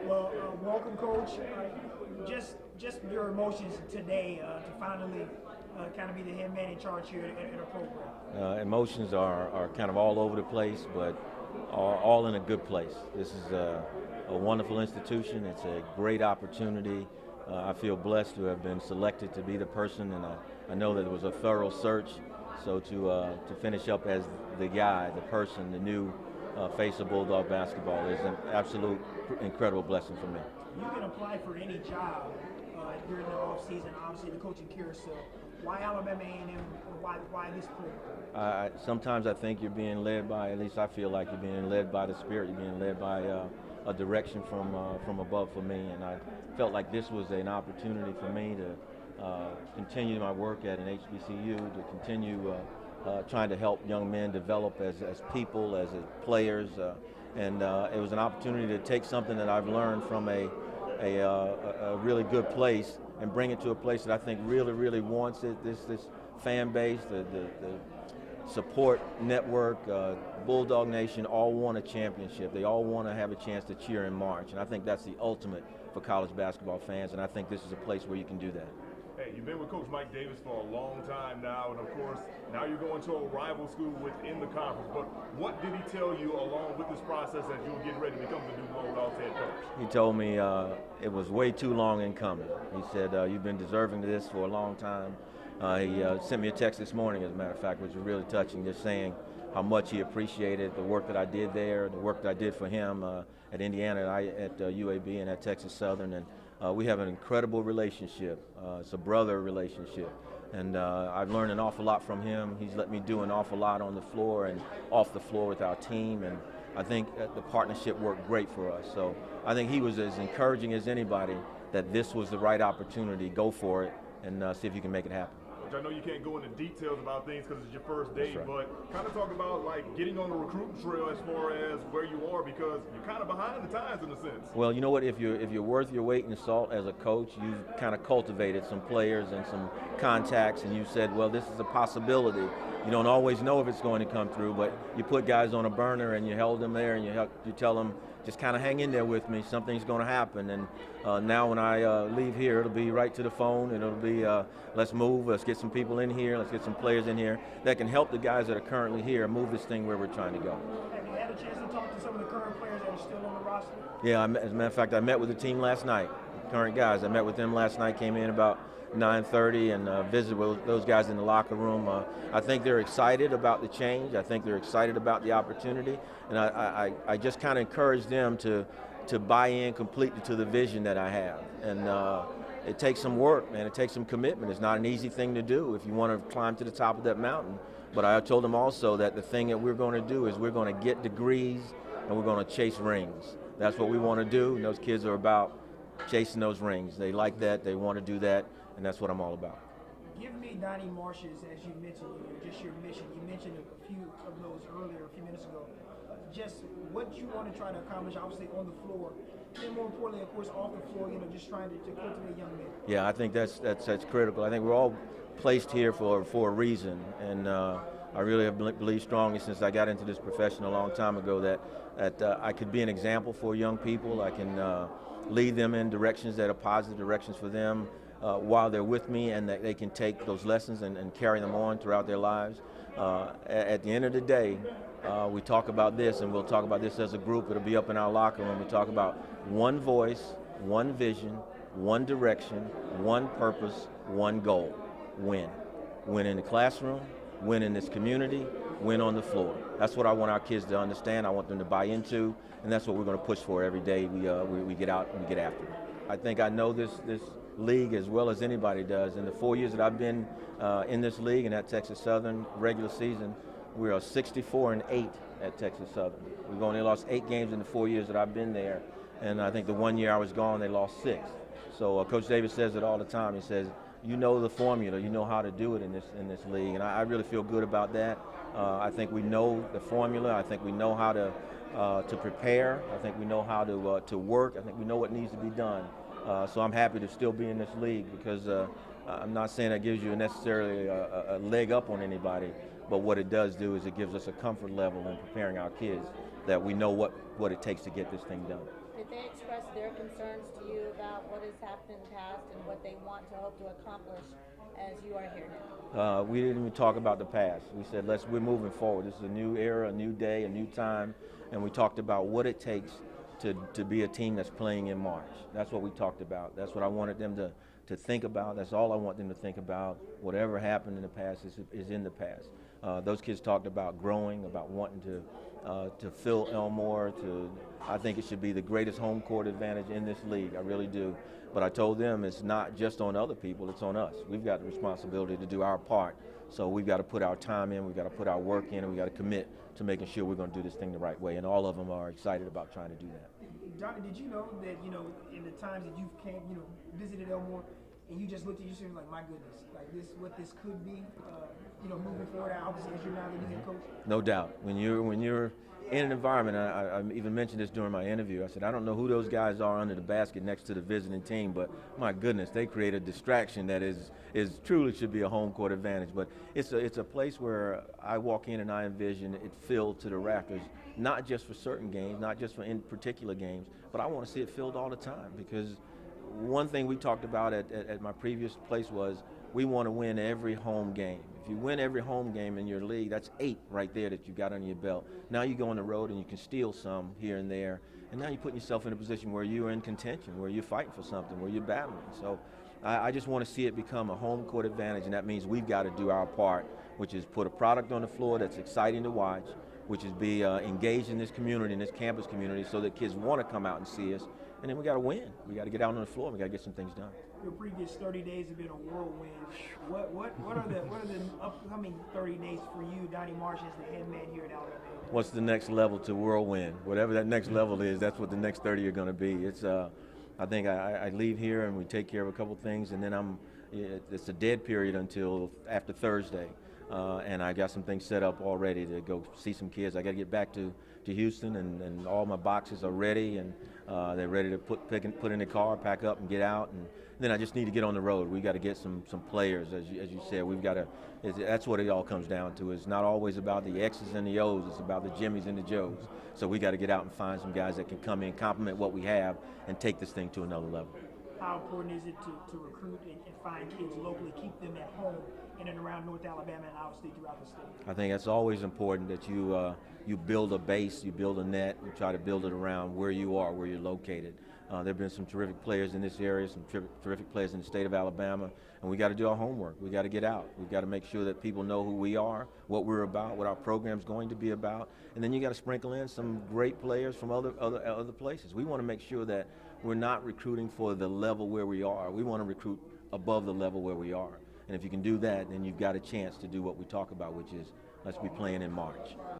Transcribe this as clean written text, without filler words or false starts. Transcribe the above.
Well, welcome, Coach. Just your emotions today to finally kind of be the head man in charge here at a program. Emotions are kind of all over the place, but all in a good place. This is a wonderful institution. It's a great opportunity. I feel blessed to have been selected to be the person, and I know that it was a thorough search. So to finish up as the guy, the person, the new face of Bulldog basketball is an absolute incredible blessing for me. You can apply for any job during the off season. Obviously, the coaching carousel. Why Alabama A&M? Why this program? Sometimes I think you're being led by, at least I feel like you're being led by the Spirit. You're being led by a direction from above for me, and I felt like this was an opportunity for me to continue my work at an HBCU, to continue trying to help young men develop as people, as players, and it was an opportunity to take something that I've learned from a really good place and bring it to a place that I think really wants it. This fan base, the support network, Bulldog Nation all want a championship. They all want to have a chance to cheer in March, and I think that's the ultimate for college basketball fans, and I think this is a place where you can do that. Hey, you've been with Coach Mike Davis for a long time now, and of course, now you're going to a rival school within the conference. But what did he tell you along with this process as you were getting ready to become the new Bulldogs head coach? He told me it was way too long in coming. He said, you've been deserving of this for a long time. He sent me a text this morning, as a matter of fact, which was really touching, just saying how much he appreciated the work that I did there, the work that I did for him at Indiana, at UAB, and at Texas Southern. And we have an incredible relationship. It's a brother relationship. And I've learned an awful lot from him. He's let me do an awful lot on the floor and off the floor with our team. And I think the partnership worked great for us. So I think he was as encouraging as anybody that this was the right opportunity. Go for it and see if you can make it happen. I know you can't go into details about things because it's your first day, right. But kind of talk about like getting on the recruiting trail as far as where you are, because you're kind of behind the times in a sense. Well, you know what? If you're worth your weight in salt as a coach, you've kind of cultivated some players and some contacts, and you said, well, this is a possibility. You don't always know if it's going to come through, but you put guys on a burner and you held them there, and you tell them, just kind of hang in there with me, something's going to happen. And now when I leave here, it'll be right to the phone, and it'll be let's move, let's get some people in here, let's get some players in here that can help the guys that are currently here move this thing where we're trying to go. Have you had a chance to talk to some of the current players that are still on the roster? Yeah, as a matter of fact, I met with the team last night, current guys. I met with them last night, came in about 9:30 and visited with those guys in the locker room. I think they're excited about the change. I think they're excited about the opportunity, and I just kind of encourage them to buy in completely to the vision that I have. And it takes some work, man. It takes some commitment. It's not an easy thing to do if you want to climb to the top of that mountain. But I told them also that the thing that we're going to do is we're going to get degrees and we're going to chase rings. That's what we want to do, and those kids are about chasing those rings. They like that, they want to do that, and that's what I'm all about. Give me Donnie Marsh's, as you mentioned, just your mission. You mentioned a few of those earlier, a few minutes ago. Just what you want to try to accomplish, obviously on the floor, and more importantly, of course, off the floor. Just trying to cultivate young men. Yeah, I think that's critical. I think we're all placed here for a reason, and I really have believed strongly since I got into this profession a long time ago that I could be an example for young people. I can lead them in directions that are positive directions for them while they're with me, and that they can take those lessons and carry them on throughout their lives. At the end of the day, we talk about this, and we'll talk about this as a group. It'll be up in our locker room. We talk about one voice, one vision, one direction, one purpose, one goal. Win. Win in the classroom, win in this community, win on the floor. That's what I want our kids to understand. I want them to buy into, and that's what we're going to push for every day we get out and we get after it. I think I know this league as well as anybody does. In the 4 years that I've been in this league and at Texas Southern regular season, we are 64-8 at Texas Southern. We've only lost 8 games in the 4 years that I've been there, and I think the 1 year I was gone, they lost 6. So Coach Davis says it all the time. He says, you know the formula, you know how to do it in this league, and I really feel good about that. I think we know the formula. I think we know how to prepare. I think we know how to work. I think we know what needs to be done. So I'm happy to still be in this league, because I'm not saying that gives you necessarily a leg up on anybody, but what it does do is it gives us a comfort level in preparing our kids that we know what it takes to get this thing done. Did they express their concerns to you about what has happened in the past and what they want to hope to accomplish as you are here now? We didn't even talk about the past. We said, we're moving forward. This is a new era, a new day, a new time, and we talked about what it takes to be a team that's playing in March. That's what we talked about. That's what I wanted them to think about. That's all I want them to think about. Whatever happened in the past is in the past. Those kids talked about growing, about wanting to fill Elmore. I think it should be the greatest home court advantage in this league. I really do. But I told them it's not just on other people, it's on us. We've got the responsibility to do our part. So we've got to put our time in, we've got to put our work in, and we've got to commit to making sure we're going to do this thing the right way. And all of them are excited about trying to do that. Donnie, did you know that, in the times that you've visited Elmore, and you just looked at yourself like, my goodness, like what this could be, moving forward, obviously, as you're now the new head coach? No doubt. When you're in an environment, I even mentioned this during my interview, I said, I don't know who those guys are under the basket next to the visiting team, but my goodness, they create a distraction that is truly should be a home court advantage. But it's a place where I walk in and I envision it filled to the rafters, not just for certain games, not just for in particular games, but I want to see it filled all the time, because one thing we talked about at my previous place was we want to win every home game. If you win every home game in your league, that's 8 right there that you got under your belt. Now you go on the road and you can steal some here and there, and now you're putting yourself in a position where you're in contention, where you're fighting for something, where you're battling. So I just want to see it become a home court advantage, and that means we've got to do our part, which is put a product on the floor that's exciting to watch, which is be engaged in this community, in this campus community, so that kids want to come out and see us. And then we got to win. We got to get out on the floor. We got to get some things done. Your previous 30 days have been a whirlwind. What are the upcoming 30 days for you, Donnie Marsh, as the head man here at Alabama? What's the next level to whirlwind? Whatever that next level is, that's what the next 30 are going to be. It's I think I leave here and we take care of a couple things, and then it's a dead period until after Thursday. And I got some things set up already to go see some kids. I got to get back to Houston, and all my boxes are ready, and they're ready to put in the car, pack up, and get out. And then I just need to get on the road. We got to get some players, as you said. We've got to. That's what it all comes down to. It's not always about the X's and the O's. It's about the Jimmys and the Joes. So we got to get out and find some guys that can come in, complement what we have, and take this thing to another level. How important is it to recruit and find kids locally, keep them at home in and around North Alabama and obviously throughout the state? I think it's always important that you build a base, you build a net, you try to build it around where you are, where you're located. There have been some terrific players in this area, some terrific players in the state of Alabama, and we got to do our homework. We got to get out. We've got to make sure that people know who we are, what we're about, what our program's going to be about, and then you got to sprinkle in some great players from other places. We want to make sure that we're not recruiting for the level where we are. We want to recruit above the level where we are. And if you can do that, then you've got a chance to do what we talk about, which is let's be playing in March.